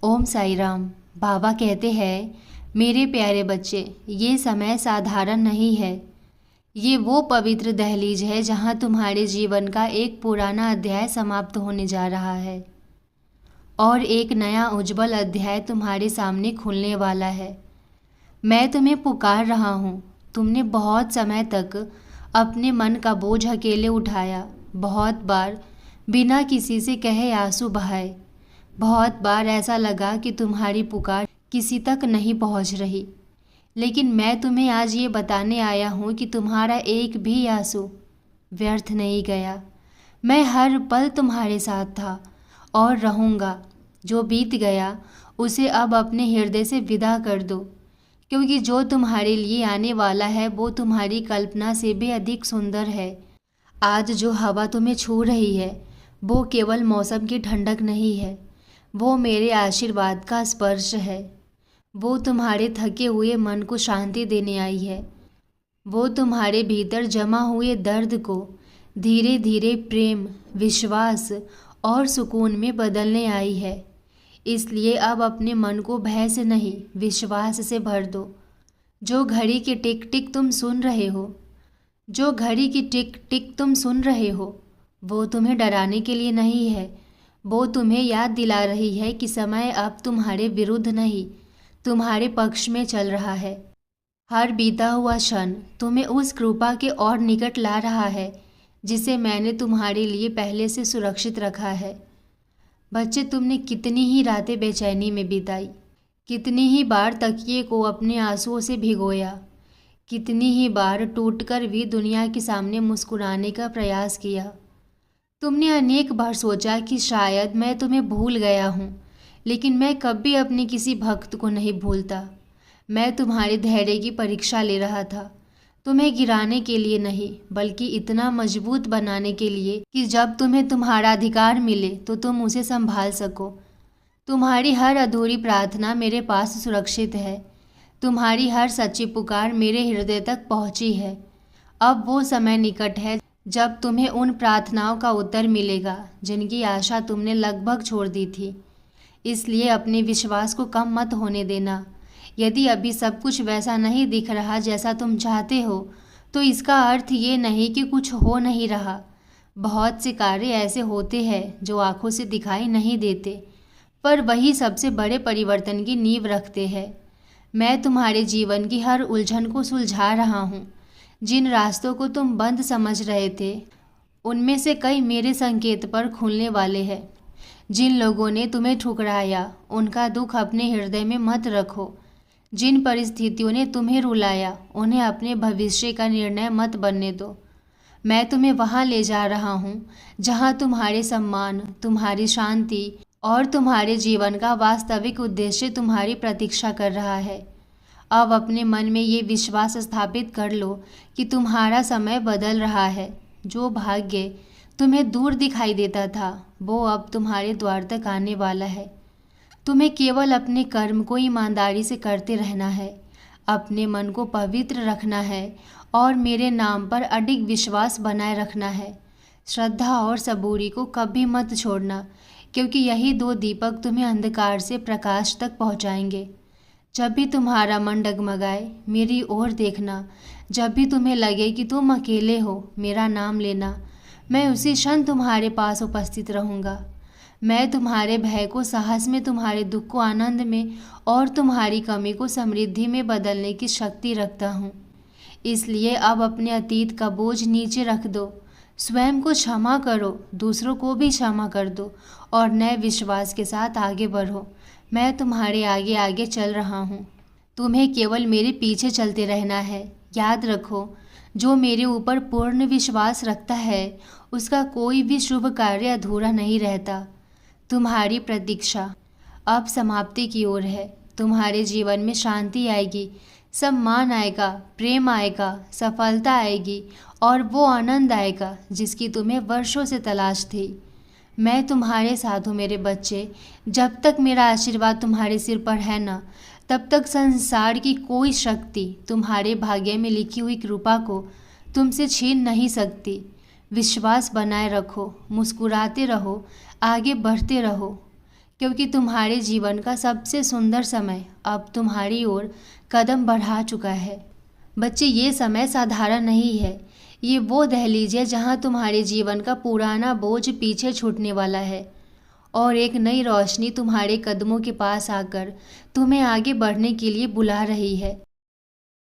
ओम साई राम। बाबा कहते हैं, मेरे प्यारे बच्चे, ये समय साधारण नहीं है। ये वो पवित्र दहलीज है जहाँ तुम्हारे जीवन का एक पुराना अध्याय समाप्त होने जा रहा है और एक नया उज्जवल अध्याय तुम्हारे सामने खुलने वाला है। मैं तुम्हें पुकार रहा हूँ। तुमने बहुत समय तक अपने मन का बोझ अकेले उठाया, बहुत बार बिना किसी से कहे आंसू बहाए। बहुत बार ऐसा लगा कि तुम्हारी पुकार किसी तक नहीं पहुंच रही, लेकिन मैं तुम्हें आज ये बताने आया हूँ कि तुम्हारा एक भी आंसू व्यर्थ नहीं गया। मैं हर पल तुम्हारे साथ था और रहूँगा। जो बीत गया उसे अब अपने हृदय से विदा कर दो, क्योंकि जो तुम्हारे लिए आने वाला है वो तुम्हारी कल्पना से भी अधिक सुंदर है। आज जो हवा तुम्हें छू रही है वो केवल मौसम की ठंडक नहीं है, वो मेरे आशीर्वाद का स्पर्श है। वो तुम्हारे थके हुए मन को शांति देने आई है। वो तुम्हारे भीतर जमा हुए दर्द को धीरे धीरे प्रेम, विश्वास और सुकून में बदलने आई है। इसलिए अब अपने मन को भय से नहीं, विश्वास से भर दो। जो घड़ी की टिक टिक तुम सुन रहे हो, जो घड़ी की टिक टिक तुम सुन रहे हो, वो तुम्हें डराने के लिए नहीं है। वो तुम्हें याद दिला रही है कि समय अब तुम्हारे विरुद्ध नहीं, तुम्हारे पक्ष में चल रहा है। हर बीता हुआ क्षण तुम्हें उस कृपा के और निकट ला रहा है जिसे मैंने तुम्हारे लिए पहले से सुरक्षित रखा है। बच्चे, तुमने कितनी ही रातें बेचैनी में बिताई, कितनी ही बार तकिए को अपने आंसुओं से भिगोया, कितनी ही बार टूटकर भी दुनिया के सामने मुस्कुराने का प्रयास किया। तुमने अनेक बार सोचा कि शायद मैं तुम्हें भूल गया हूँ, लेकिन मैं कभी अपने किसी भक्त को नहीं भूलता। मैं तुम्हारे धैर्य की परीक्षा ले रहा था, तुम्हें गिराने के लिए नहीं, बल्कि इतना मजबूत बनाने के लिए कि जब तुम्हें तुम्हारा अधिकार मिले तो तुम उसे संभाल सको। तुम्हारी हर अधूरी प्रार्थना मेरे पास सुरक्षित है। तुम्हारी हर सच्ची पुकार मेरे हृदय तक पहुँची है। अब वो समय निकट है जब तुम्हें उन प्रार्थनाओं का उत्तर मिलेगा जिनकी आशा तुमने लगभग छोड़ दी थी। इसलिए अपने विश्वास को कम मत होने देना। यदि अभी सब कुछ वैसा नहीं दिख रहा जैसा तुम चाहते हो, तो इसका अर्थ ये नहीं कि कुछ हो नहीं रहा। बहुत से कार्य ऐसे होते हैं जो आंखों से दिखाई नहीं देते, पर वही सबसे बड़े परिवर्तन की नींव रखते हैं। मैं तुम्हारे जीवन की हर उलझन को सुलझा रहा हूँ। जिन रास्तों को तुम बंद समझ रहे थे, उनमें से कई मेरे संकेत पर खुलने वाले हैं। जिन लोगों ने तुम्हें ठुकराया, उनका दुख अपने हृदय में मत रखो। जिन परिस्थितियों ने तुम्हें रुलाया, उन्हें अपने भविष्य का निर्णय मत बनने दो। मैं तुम्हें वहाँ ले जा रहा हूँ जहाँ तुम्हारे सम्मान, तुम्हारी शांति और तुम्हारे जीवन का वास्तविक उद्देश्य तुम्हारी प्रतीक्षा कर रहा है। अब अपने मन में ये विश्वास स्थापित कर लो कि तुम्हारा समय बदल रहा है। जो भाग्य तुम्हें दूर दिखाई देता था, वो अब तुम्हारे द्वार तक आने वाला है। तुम्हें केवल अपने कर्म को ईमानदारी से करते रहना है, अपने मन को पवित्र रखना है और मेरे नाम पर अडिग विश्वास बनाए रखना है। श्रद्धा और सबूरी को कभी मत छोड़ना, क्योंकि यही दो दीपक तुम्हें अंधकार से प्रकाश तक पहुंचाएंगे। जब भी तुम्हारा मन डगमगाए, मेरी ओर देखना। जब भी तुम्हें लगे कि तुम अकेले हो, मेरा नाम लेना। मैं उसी क्षण तुम्हारे पास उपस्थित रहूँगा। मैं तुम्हारे भय को साहस में, तुम्हारे दुख को आनंद में और तुम्हारी कमी को समृद्धि में बदलने की शक्ति रखता हूँ। इसलिए अब अपने अतीत का बोझ नीचे रख दो, स्वयं को क्षमा करो, दूसरों को भी क्षमा कर दो और नए विश्वास के साथ आगे बढ़ो। मैं तुम्हारे आगे आगे चल रहा हूँ, तुम्हें केवल मेरे पीछे चलते रहना है। याद रखो, जो मेरे ऊपर पूर्ण विश्वास रखता है उसका कोई भी शुभ कार्य अधूरा नहीं रहता। तुम्हारी प्रतीक्षा अब समाप्ति की ओर है। तुम्हारे जीवन में शांति आएगी, सम्मान आएगा, प्रेम आएगा, सफलता आएगी और वो आनंद आएगा जिसकी तुम्हें वर्षों से तलाश थी। मैं तुम्हारे साथ हूँ मेरे बच्चे। जब तक मेरा आशीर्वाद तुम्हारे सिर पर है ना, तब तक संसार की कोई शक्ति तुम्हारे भाग्य में लिखी हुई कृपा को तुमसे छीन नहीं सकती। विश्वास बनाए रखो, मुस्कुराते रहो, आगे बढ़ते रहो। क्योंकि तुम्हारे जीवन का सबसे सुंदर समय अब तुम्हारी ओर कदम बढ़ा चुका है। बच्चे, ये समय साधारण नहीं है। ये वो दहलीज है जहाँ तुम्हारे जीवन का पुराना बोझ पीछे छूटने वाला है और एक नई रोशनी तुम्हारे कदमों के पास आकर तुम्हें आगे बढ़ने के लिए बुला रही है।